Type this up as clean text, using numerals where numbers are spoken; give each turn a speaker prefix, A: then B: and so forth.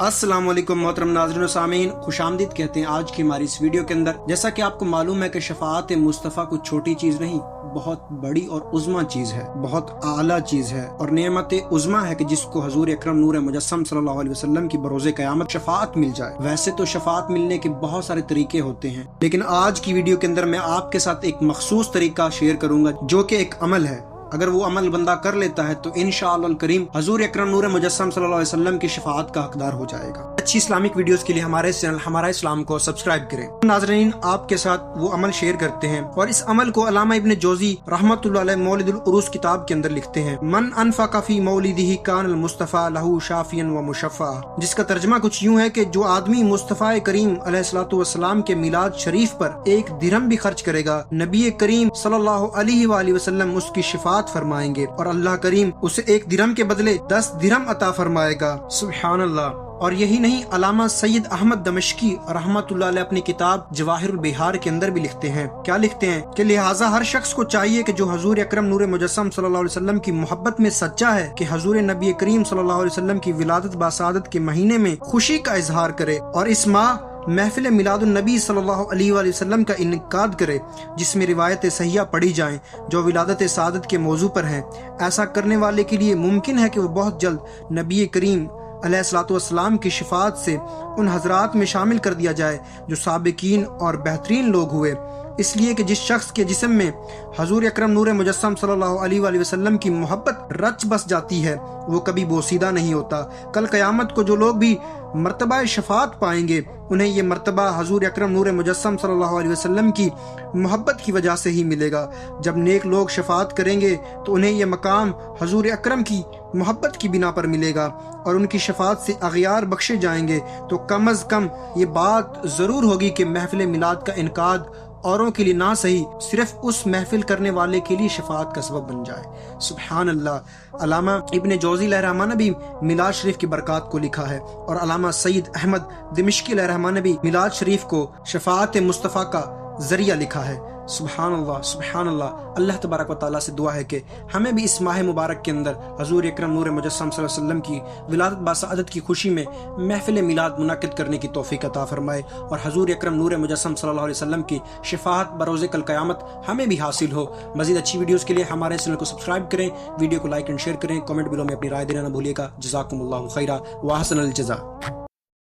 A: अस्सलाम वालेकुम मोहतरम नाज़रीन व सामीन, खुश आमदीद कहते हैं आज की हमारी इस वीडियो के अंदर। जैसा कि आपको मालूम है कि शफाअत मुस्तफ़ा कुछ छोटी चीज़ नहीं, बहुत बड़ी और उज़्मा चीज़ है, बहुत आला चीज़ है और नेमत उज़्मा है कि जिसको हजूर अकरम नूर मुजस्सम सल्लल्लाहु अलैहि वसल्लम की बरोज़े क़यामत शफाअत मिल जाए। वैसे तो शफाअत मिलने के बहुत सारे तरीके होते हैं, लेकिन आज की वीडियो के अंदर मैं आपके साथ एक मखसूस तरीका शेयर करूंगा जो कि एक अमल है। अगर वो अमल बंदा कर लेता है तो इंशाअल्लाह करीम हजूर अकरम नूर मुजस्सम सल्लल्लाहु अलैहि वसल्लम की शफाअत का हकदार हो जाएगा। अच्छी इस्लामिक वीडियोस के लिए हमारे चैनल हमारा इस्लाम को सब्सक्राइब करें। नाज़रीन, आपके साथ वो अमल शेयर करते हैं और इस अमल को अल्लामा इब्न जौज़ी रहमतुल्लाह अलैह मौलिदुल उरूस किताब के अंदर लिखते हैं, मन अनफ़क़ फ़ी मौलिदिही कानल मुस्तफ़ा लहू शाफ़ियन व मुशफ़्फ़ा, जिसका तर्जुमा कुछ यूं है कि जो आदमी मुस्तफ़ा करीम अलैहिस्सलातु वस्सलाम के मिलाद शरीफ पर एक दिरहम भी खर्च करेगा, नबी करीम सल्लल्लाहु अलैहि वसल्लम उसकी शिफात फरमाएंगे और अल्लाह करीम उसे एक दिरहम के बदले 10 दिरहम अता फरमाएगा। सुभान अल्लाह। और यही नहीं, अल्लामा सैयद अहमद दमिश्की रहमतुल्लाह अलैह अपनी किताब जवाहिरुल बिहार के अंदर भी लिखते हैं। क्या लिखते हैं कि लिहाजा हर शख्स को चाहिए कि जो हजूर अकरम नूर मुजस्सम सल्लल्लाहु अलैहि वसल्लम की मोहब्बत में सच्चा है कि हजूर नबी करीम सल्लल्लाहु अलैहि वसल्लम की विलादत बासादत के महीने में खुशी का इजहार करे और इस माह महफिल मिलादुन नबी सल्लल्लाहु अलैहि वसल्लम का इनकाद करे, जिसमें रिवायत सहिया पढ़ी जाएं जो विलादत सादत के मौजू पर हैं। ऐसा करने वाले के लिए मुमकिन है कि वो बहुत जल्द नबी करीम अलैहिस्सलातु वस्सलाम की शिफात से उन हजरात में शामिल कर दिया जाए जो साबिकीन और बेहतरीन लोग हुए। इसलिए कि जिस शख्स के जिस्म में हजूर अकरम नूर मुजस्सम सल्लल्लाहु अलैहि वसल्लम की मोहब्बत रच बस जाती है वो कभी बोसीदा नहीं होता। कल क़यामत को जो लोग भी मर्तबा शफात पाएंगे उन्हें ये मर्तबा हजूर अकरम नूर मुजस्सम सल्लल्लाहु अलैहि वसल्लम की मोहब्बत की वजह से ही मिलेगा। जब नेक लोग शफात करेंगे तो उन्हें ये मकाम हजूर अकरम की मोहब्बत की बिना पर मिलेगा और उनकी शफात से अग़यार बख्शे जाएंगे। तो कम अज़ कम ये बात ज़रूर होगी कि महफिल मिलाद का इनकाद औरों के लिए ना सही सिर्फ उस महफिल करने वाले के लिए शफात का सबब बन जाए। सुभान अल्लाह। अल्लामा इब्न जौज़ी अलैहिर्रहमान ने भी मिलाद शरीफ की बरक़ात को लिखा है और अल्लामा सैयद अहमद दमिश्की अलैहिर्रहमान ने भी मिलाद शरीफ को शफाअत मुस्तफ़ा का जरिया लिखा है। सुभान अल्लाह, सुभान अल्लाह। अल्लाह तबारक व तआला से दुआ है कि हमें भी इस माह मुबारक के अंदर हजूर अकरम नूर मुजस्सम सल्लल्लाहु अलैहि वसल्लम की विलादत बासआदत की खुशी में महफिल मिलाद मुनक़िद करने की तौफ़ीक़ अता फरमाए और हजूर अकरम नूर मुजस्सम सल्लल्लाहु अलैहि वसल्लम की शिफाअत बरोज़े कल क़यामत हमें भी हासिल हो। मज़ीद अच्छी वीडियोज़ के लिए हमारे चैनल को सब्सक्राइब करें, वीडियो को लाइक एंड शेयर करें, कमेंट बिलो में अपनी राय देना न भूलिएगा। जज़ाकुमुल्लाहु खैरा व अहसनल जज़ा।